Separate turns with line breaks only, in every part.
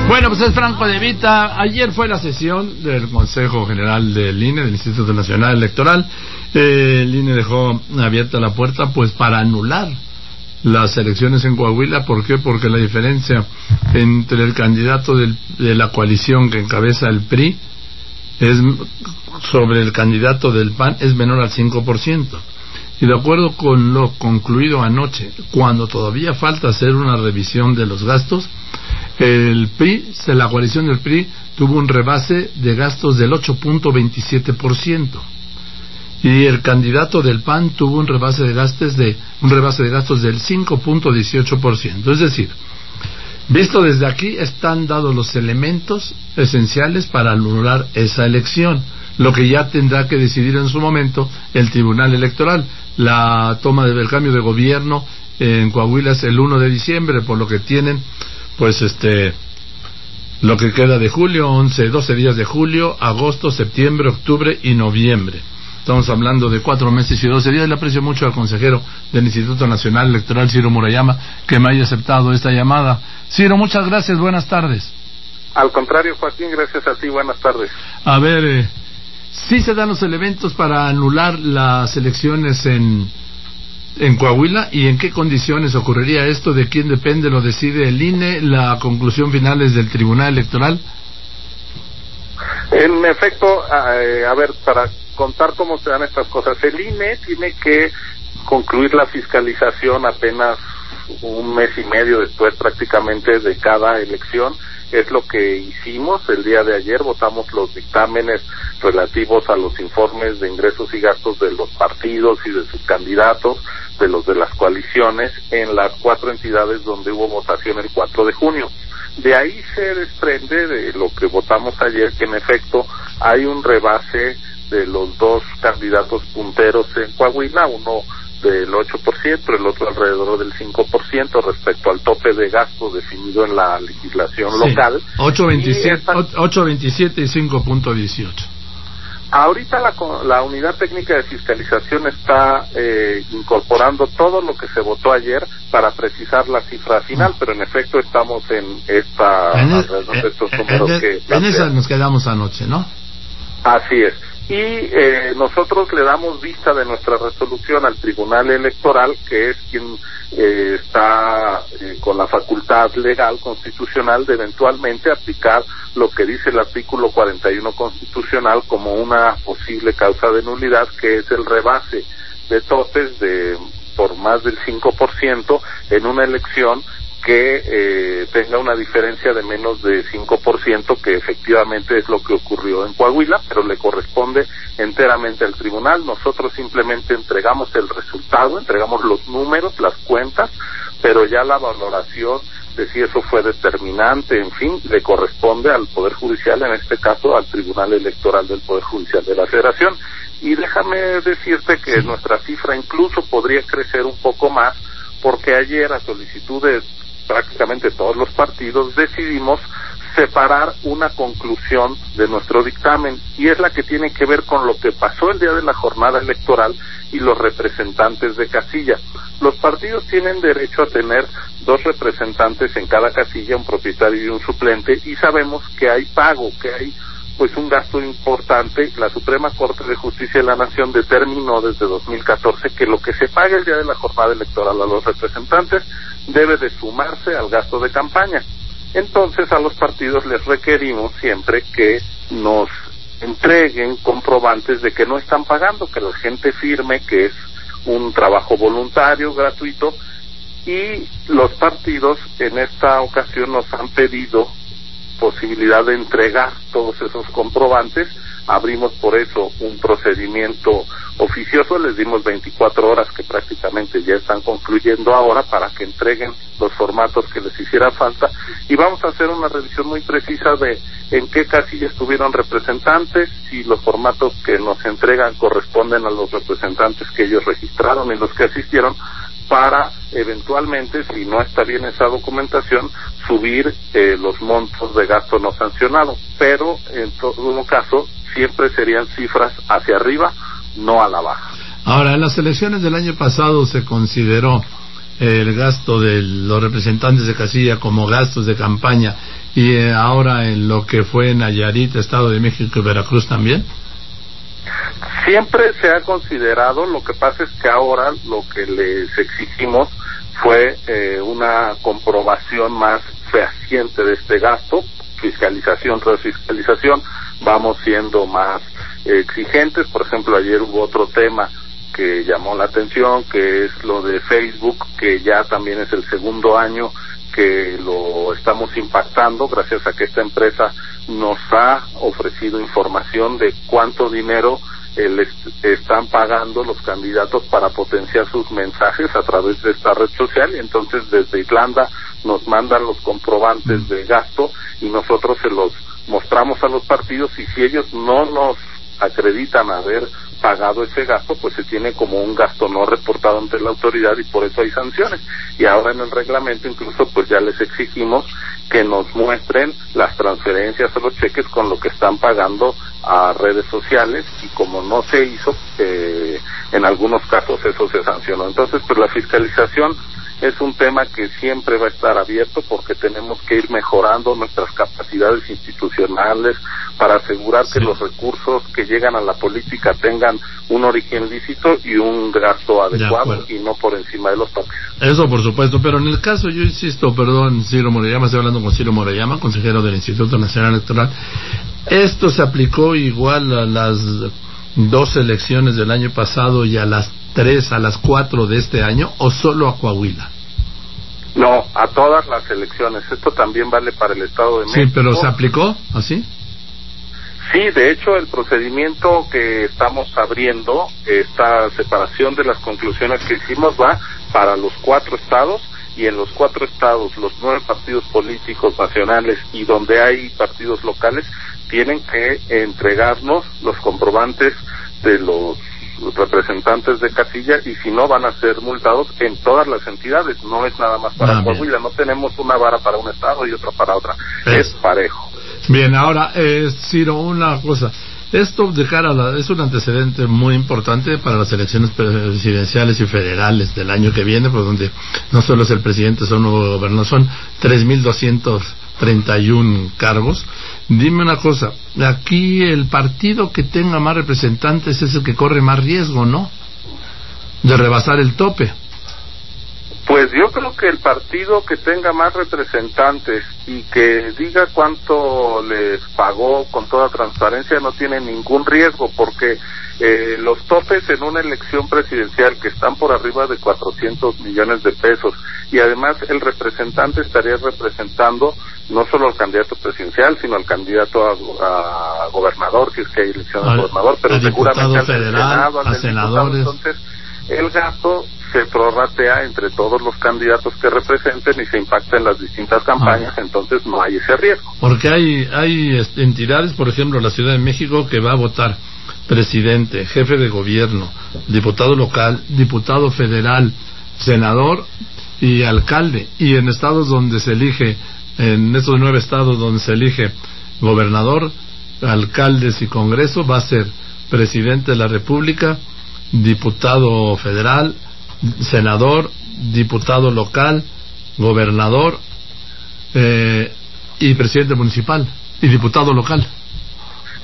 Bueno, pues es Franco De Vita. Ayer fue la sesión del Consejo General del INE, del Instituto Nacional Electoral. El INE dejó abierta la puerta pues para anular las elecciones en Coahuila. ¿Por qué? Porque la diferencia entre el candidato de la coalición que encabeza el PRI es sobre el candidato del PAN es menor al 5%. Y de acuerdo con lo concluido anoche, cuando todavía falta hacer una revisión de los gastos, el PRI, la coalición del PRI, tuvo un rebase de gastos del 8.27%. Y el candidato del PAN tuvo un rebase de gastos del 5.18%. Es decir, visto desde aquí, están dados los elementos esenciales para anular esa elección, lo que ya tendrá que decidir en su momento el Tribunal Electoral. La toma del cambio de gobierno en Coahuila es el 1 de diciembre, por lo que tienen pues lo que queda de julio, 12 días de julio, agosto, septiembre, octubre y noviembre. Estamos hablando de 4 meses y 12 días. Le aprecio mucho al consejero del Instituto Nacional Electoral, Ciro Murayama, que me haya aceptado esta llamada. Ciro, muchas gracias, buenas tardes.
Al contrario, Joaquín, gracias a ti, buenas tardes.
A ver, ¿sí se dan los elementos para anular las elecciones en Coahuila? ¿Y en qué condiciones ocurriría esto? ¿De quién depende? ¿Lo decide el INE? ¿La conclusión final es del Tribunal Electoral?
En efecto, a ver, para contar cómo se dan estas cosas, el INE tiene que concluir la fiscalización apenas un mes y medio después prácticamente de cada elección. Es lo que hicimos el día de ayer. Votamos los dictámenes relativos a los informes de ingresos y gastos de los partidos y de sus candidatos, de los de las coaliciones, en las 4 entidades donde hubo votación el 4 de junio. De ahí se desprende de lo que votamos ayer, que en efecto hay un rebase de los 2 candidatos punteros en Coahuila, uno del 8%, el otro alrededor del 5% respecto al tope de gasto definido en la legislación local.
8.27 y 5.18.
Ahorita la unidad técnica de fiscalización está incorporando todo lo que se votó ayer para precisar la cifra final, pero en efecto estamos en estos números que
en esa nos quedamos anoche, ¿no?
Así es. Y nosotros le damos vista de nuestra resolución al Tribunal Electoral, que es quien está con la facultad legal constitucional de eventualmente aplicar lo que dice el artículo 41 constitucional como una posible causa de nulidad, que es el rebase de topes por más del 5% en una elección que tenga una diferencia de menos de 5%, que efectivamente es lo que ocurrió en Coahuila, pero le corresponde enteramente al tribunal. Nosotros simplemente entregamos el resultado, entregamos los números, las cuentas, pero ya la valoración de si eso fue determinante, en fin, le corresponde al Poder Judicial, en este caso al Tribunal Electoral del Poder Judicial de la Federación. Y déjame decirte que nuestra cifra incluso podría crecer un poco más, porque ayer, a solicitud de prácticamente todos los partidos, decidimos separar una conclusión de nuestro dictamen, y es la que tiene que ver con lo que pasó el día de la jornada electoral y los representantes de casilla. Los partidos tienen derecho a tener 2 representantes en cada casilla, un propietario y un suplente, y sabemos que hay pago, que hay pues un gasto importante. La Suprema Corte de Justicia de la Nación determinó desde 2014 que lo que se paga el día de la jornada electoral a los representantes debe de sumarse al gasto de campaña. Entonces a los partidos les requerimos siempre que nos entreguen comprobantes de que no están pagando, que la gente firme que es un trabajo voluntario, gratuito, y los partidos en esta ocasión nos han pedido posibilidad de entregar todos esos comprobantes. Abrimos por eso un procedimiento oficioso, les dimos 24 horas que prácticamente ya están concluyendo ahora para que entreguen los formatos que les hiciera falta, y vamos a hacer una revisión muy precisa de en qué casilla estuvieron representantes, si los formatos que nos entregan corresponden a los representantes que ellos registraron y los que asistieron, para eventualmente, si no está bien esa documentación, subir los montos de gasto no sancionado, pero en todo caso siempre serían cifras hacia arriba, no a la baja.
Ahora, en las elecciones del año pasado se consideró el gasto de los representantes de casilla como gastos de campaña, y ahora en lo que fue Nayarit, Estado de México y Veracruz también?
Siempre se ha considerado, lo que pasa es que ahora lo que les exigimos fue una comprobación más fehaciente de este gasto, fiscalización tras fiscalización, vamos siendo más exigentes. Por ejemplo, ayer hubo otro tema que llamó la atención, que es lo de Facebook, que ya también es el segundo año que lo estamos impactando, gracias a que esta empresa nos ha ofrecido información de cuánto dinero les están pagando los candidatos para potenciar sus mensajes a través de esta red social, y entonces desde Irlanda nos mandan los comprobantes de gasto y nosotros se los mostramos a los partidos, y si ellos no nos acreditan haber pagado ese gasto, pues se tiene como un gasto no reportado ante la autoridad, y por eso hay sanciones. Y ahora en el reglamento incluso pues ya les exigimos que nos muestren las transferencias o los cheques con lo que están pagando a redes sociales, y como no se hizo, en algunos casos eso se sancionó. Entonces pues la fiscalización es un tema que siempre va a estar abierto, porque tenemos que ir mejorando nuestras capacidades institucionales para asegurar que los recursos que llegan a la política tengan un origen lícito y un gasto adecuado, y no por encima de los topes.
Eso por supuesto, pero en el caso, yo insisto, perdón, Ciro Murayama, estoy hablando con Ciro Murayama, consejero del Instituto Nacional Electoral. ¿Esto se aplicó igual a las 2 elecciones del año pasado y a las 3, a las 4 de este año, o solo a Coahuila?
No, a todas las elecciones. Esto también vale para el Estado de México.
Sí, pero ¿se aplicó así?
Sí, de hecho el procedimiento que estamos abriendo, esta separación de las conclusiones que hicimos, va para los 4 estados, y en los 4 estados los 9 partidos políticos nacionales y donde hay partidos locales tienen que entregarnos los comprobantes de los representantes de casilla, y si no van a ser multados en todas las entidades. No es nada más para Coahuila, no tenemos una vara para un estado y otra para otra, es parejo.
Bien, ahora, Ciro, una cosa. Esto de cara a es un antecedente muy importante para las elecciones presidenciales y federales del año que viene, por donde no solo es el presidente, son nuevos gobernadores, son 3,231 cargos. Dime una cosa, aquí el partido que tenga más representantes es el que corre más riesgo, ¿no?, de rebasar el tope.
Pues yo creo que el partido que tenga más representantes y que diga cuánto les pagó con toda transparencia no tiene ningún riesgo, porque los topes en una elección presidencial que están por arriba de 400 millones de pesos, y además el representante estaría representando no solo al candidato presidencial, sino al candidato a gobernador, si es que hay elección de gobernador, pero seguramente al Senado, a senadores. Entonces el gasto se prorratea entre todos los candidatos que representen y se impacta en las distintas campañas, entonces no hay ese riesgo.
Porque hay entidades, por ejemplo, la Ciudad de México, que va a votar presidente, jefe de gobierno, diputado local, diputado federal, senador y alcalde, y en estados donde se elige, en estos 9 estados donde se elige gobernador, alcaldes y congreso, va a ser presidente de la República, diputado federal, senador, diputado local, gobernador y presidente municipal y diputado local.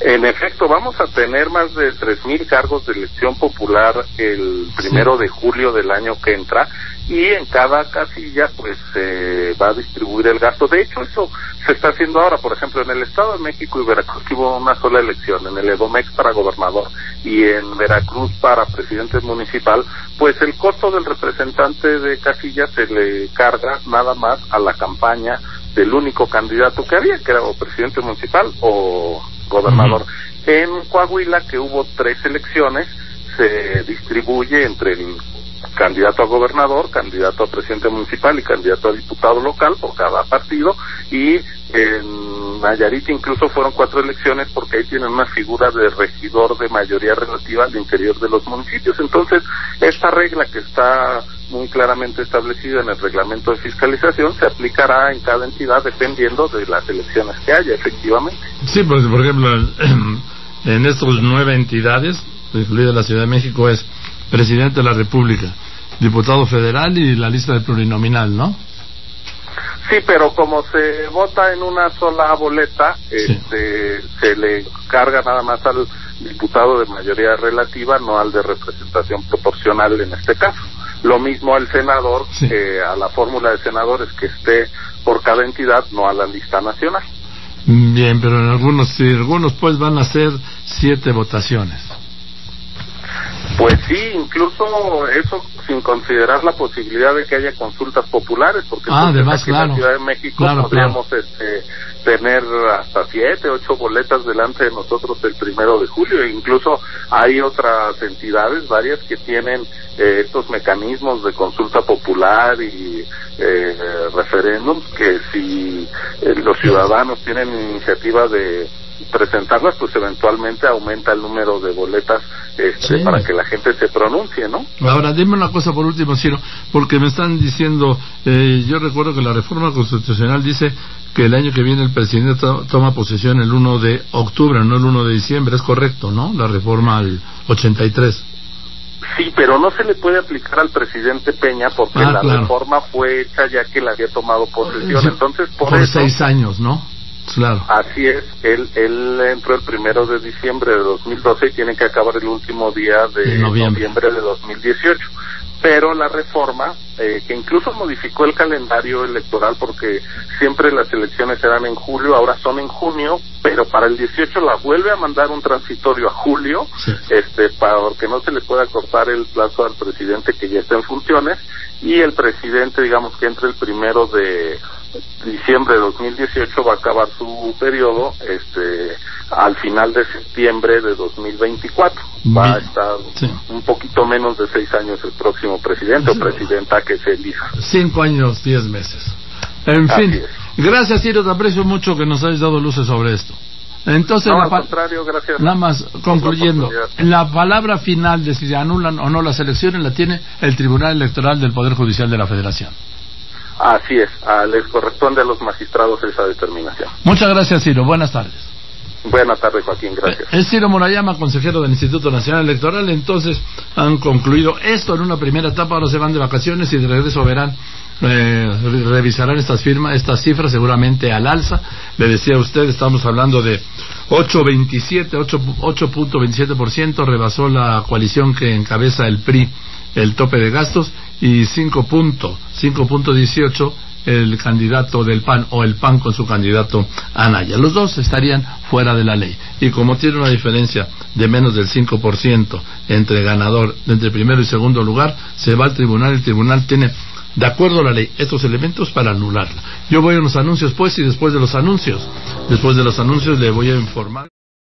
En efecto, vamos a tener más de 3,000 cargos de elección popular el 1 de julio del año que entra, y en cada casilla pues se va a distribuir el gasto. De hecho, eso se está haciendo ahora. Por ejemplo, en el Estado de México y Veracruz hubo una sola elección, en el Edomex para gobernador y en Veracruz para presidente municipal, pues el costo del representante de casilla se le carga nada más a la campaña del único candidato que había, que era o presidente municipal o gobernador. En Coahuila, que hubo 3 elecciones, se distribuye entre el candidato a gobernador, candidato a presidente municipal y candidato a diputado local por cada partido, y en Nayarit incluso fueron 4 elecciones, porque ahí tienen una figura de regidor de mayoría relativa al interior de los municipios. Entonces, esta regla, que está muy claramente establecida en el reglamento de fiscalización, se aplicará en cada entidad dependiendo de las elecciones que haya, efectivamente.
Sí, pues por ejemplo, en estos 9 entidades, incluida la Ciudad de México, es presidente de la República, diputado federal y la lista de plurinominal, ¿no?
Sí, pero como se vota en una sola boleta,
Sí.
se le carga nada más al diputado de mayoría relativa, no al de representación proporcional en este caso. Lo mismo al senador,
Sí.
a la fórmula de senadores que esté por cada entidad, no a la lista nacional.
Bien, pero en algunos pues van a ser 7 votaciones.
Pues sí, incluso eso sin considerar la posibilidad de que haya consultas populares, porque
además,
aquí
claro,
en la Ciudad de México
claro,
podríamos tener hasta 7, 8 boletas delante de nosotros el 1 de julio, e incluso hay otras entidades, varias, que tienen estos mecanismos de consulta popular y referéndums, que si los ciudadanos tienen iniciativa de presentarlas, pues eventualmente aumenta el número de boletas
Sí.
para que la gente se pronuncie, ¿no?
Ahora, dime una cosa por último, Ciro, porque me están diciendo, yo recuerdo que la reforma constitucional dice que el año que viene el presidente toma posesión el 1 de octubre, no el 1 de diciembre, es correcto, ¿no? La reforma al 83.
Sí, pero no se le puede aplicar al presidente Peña porque la
claro.
reforma fue hecha ya que él había tomado posesión,
Sí,
entonces por eso...
6 años, ¿no? Claro.
Así es, él entró el 1 de diciembre de 2012 y tiene que acabar el último día de noviembre de 2018. Pero la reforma, que incluso modificó el calendario electoral porque siempre las elecciones eran en julio, ahora son en junio, pero para el 18 la vuelve a mandar un transitorio a julio,
Sí.
para que no se le pueda cortar el plazo al presidente que ya está en funciones, y el presidente, digamos que entre el 1 de diciembre de 2018 va a acabar su periodo al final de septiembre de 2024. Va a estar un poquito menos de 6 años el próximo presidente o presidenta que se elija.
5 años, 10 meses. En fin, gracias, Ciro, te aprecio mucho que nos hayas dado luces sobre esto. Entonces,
no, al contrario, gracias.
Nada más, concluyendo, la palabra final de si se anulan o no las elecciones la tiene el Tribunal Electoral del Poder Judicial de la Federación.
Así es, les corresponde a los magistrados esa determinación.
Muchas gracias, Ciro. Buenas tardes.
Buenas tardes, Joaquín, gracias.
Es Ciro Murayama, consejero del Instituto Nacional Electoral. Entonces, han concluido esto en una primera etapa. Ahora se van de vacaciones y de regreso verán, revisarán estas cifras seguramente al alza. Le decía a usted, estamos hablando de 8.27%, rebasó la coalición que encabeza el PRI el tope de gastos, y 5.18 el candidato del PAN, o el PAN con su candidato Anaya. Los dos estarían fuera de la ley, y como tiene una diferencia de menos del 5% entre primero y segundo lugar, se va al tribunal. El tribunal tiene, de acuerdo a la ley, estos elementos para anularla. Yo voy a unos anuncios, pues, y después de los anuncios le voy a informar.